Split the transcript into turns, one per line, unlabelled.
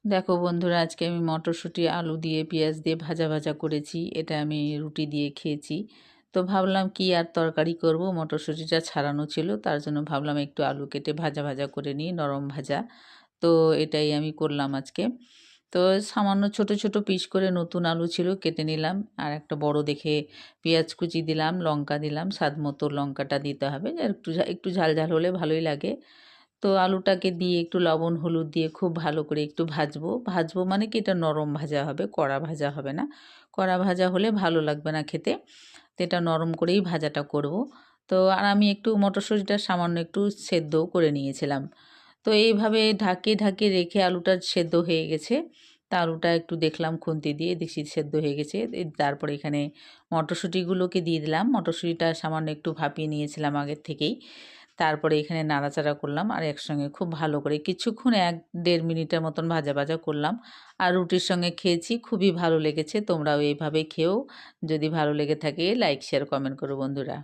দেখো বন্ধুরা, আজকে আমি মটরশুঁটি আলু দিয়ে পেঁয়াজ দিয়ে ভাজা ভাজা করেছি। এটা আমি রুটি দিয়ে খেয়েছি। তো ভাবলাম কি আর তরকারি করব, মটরশুঁটিটা ছাড়ানো ছিল, তার জন্য ভাবলাম একটু আলু কেটে ভাজা ভাজা করে নিই, নরম ভাজা। তো এটাই আমি করলাম আজকে। তো সামান্য ছোট ছোট পিস করে নতুন আলু ছিল, কেটে নিলাম। আর একটা বড় দেখে পেঁয়াজ কুচি দিলাম, লঙ্কা দিলাম, স্বাদ মতো লঙ্কাটা দিতে হবে, আর একটু ঝাল ঝাল হলে ভালোই লাগে। তো আলুটাকে দিয়ে একটু লবণ হলুদ দিয়ে খুব ভালো করে একটু ভাজবো। ভাজবো মানে কি, এটা নরম ভাজা হবে, কড়া ভাজা হবে না। কড়া ভাজা হলে ভালো লাগবে না খেতে। তো এটা নরম করেই ভাজাটা করব। তো আর আমি একটু মটরশুঁটিটা সামান্য একটু সেদ্ধও করে নিয়েছিলাম। তো এইভাবে ঢাকে ঢাকে রেখে আলুটা সেদ্ধ হয়ে গেছে। তা আলুটা একটু দেখলাম খুন্তি দিয়ে, দেখি সেদ্ধ হয়ে গেছে। তারপরে এখানে মটরশুঁটিগুলোকে দিয়ে দিলাম। মটরশুঁটিটা সামান্য একটু ভাপিয়ে নিয়েছিলাম আগের থেকেই। তারপরে এখানে নাড়াচাড়া করলাম, আর একসঙ্গে খুব ভালো করে কিছুক্ষণ 1-1.5 মিনিটের মতন ভাজা ভাজা করলাম। আর রুটির সঙ্গে খেয়েছি, খুবই ভালো লেগেছে। তোমরাও এইভাবে খেও। যদি ভালো লেগে থাকে লাইক শেয়ার কমেন্ট করো বন্ধুরা।